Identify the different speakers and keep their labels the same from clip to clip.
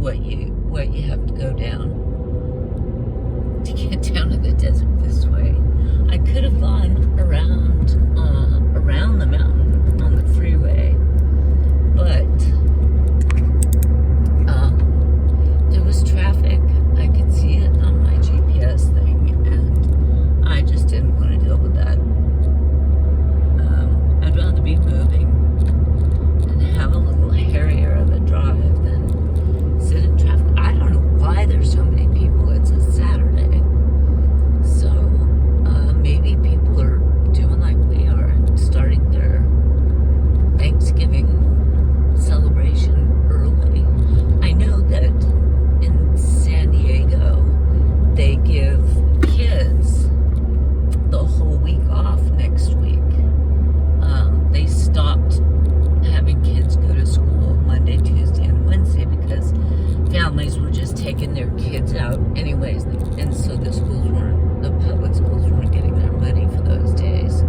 Speaker 1: what you have to go down to get down to the desert this way. I could have gone around the mountain on the freeway, but there was traffic. I could see it on my GPS thing, and I just didn't want to deal with that. I'd rather be moving and have a little hairier of a drive than sit in traffic. I don't know why there's so many people. It's a Saturday, so maybe people are doing like we are and starting their Thanksgiving celebration early. I know that in San Diego they give kids the whole week off next week. They stopped having kids go to school Monday, Tuesday, and Wednesday because families were just taking their kids out anyways, and so the public schools weren't getting their money for those days.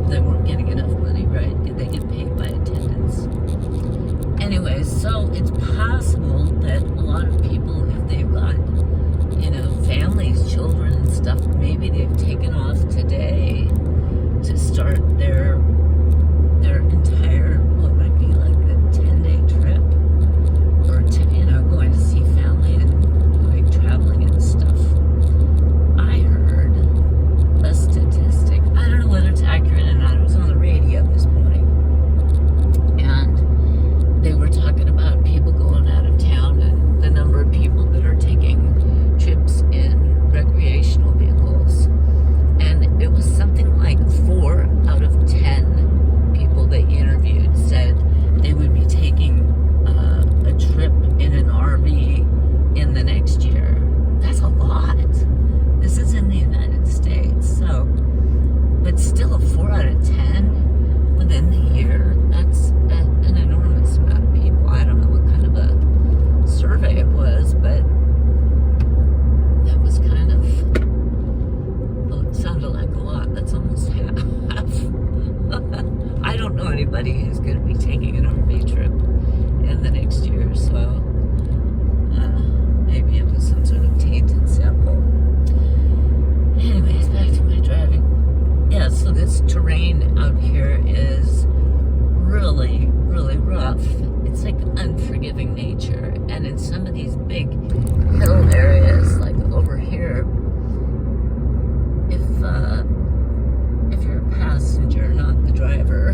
Speaker 1: They weren't getting enough money, right? They get paid by attendance. Anyways, so it's possible that a lot of people, if they've got, families, children and stuff, maybe they've taken off today to start their entire, what would it be, like a 10-day trip, or going to see family and going traveling and stuff. I heard a statistic, I don't know whether it's accurate or not, it was on the radio this morning, and they were talking about people going out of town and the number of people that are taking trips in recreational vehicles. And it was something like 4 out of 10 people they interviewed said they would be taking a trip in an RV in the next year. That's a lot. This is in the United States, so, but still a 4 out of 10 within the year, that's an enormous amount of people. I don't know what kind of a survey it was, but that was kind of, well, it sounded like a lot. That's almost half. I don't know anybody who's going to be taking an RV trip in the next year, so maybe it was some sort of tainted sample. Anyways, back to my driving. Yeah, so this terrain out here is really, really rough. It's like unforgiving nature, and in some of these big hill areas, like over here, if you're a passenger, not the driver,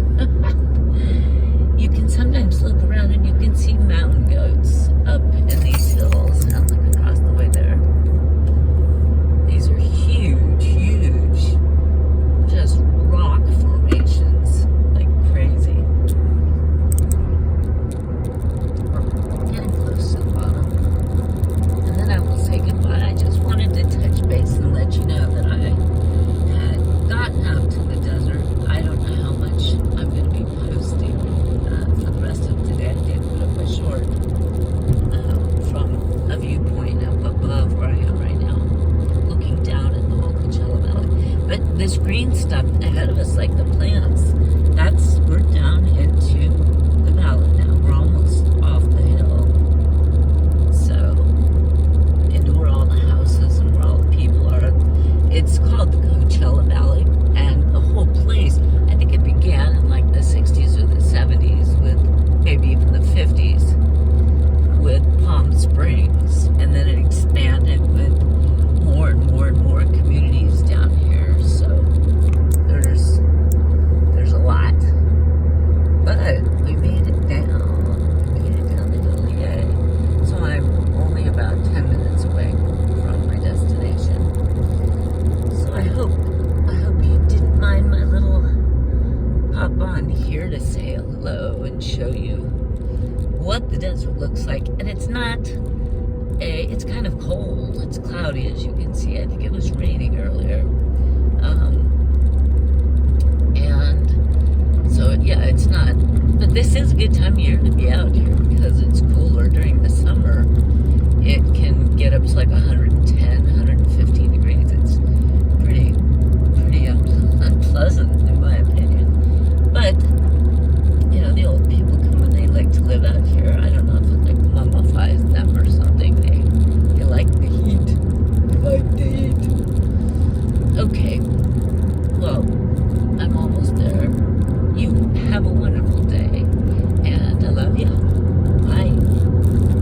Speaker 1: you can sometimes look around and you can see mountain goats up in these hills. Now look across the way there. These are huge, huge, just rock formations, like crazy. We're getting close to the bottom. And then I will say goodbye. I just wanted to touch base and let you know that I had gotten out to the desert. I don't know how much I'm going to be posting for the rest of today. I did put up a short from a viewpoint up above where I am right now, looking down at the whole Coachella Valley. But this green stuff ahead of us, like the plants, we're down into the valley now. We're almost off the hill. So, into where all the houses and where all the people are. It's called the Coachella Valley, and the whole place, I think it began in like the 60s or the 70s with maybe even the 50s with Palm Springs, and then it expanded with more and more and more communities down here. So there's a lot, but we made it down. We made it down the hill, yay! So I'm only about 10 minutes away from my destination. So I hope you didn't mind my little hop on here to say hello and show you what the desert looks like. And it's it's kind of cold. It's cloudy, as you can see. I think it was raining earlier. And so, yeah, it's not. But this is a good time of year to be out here.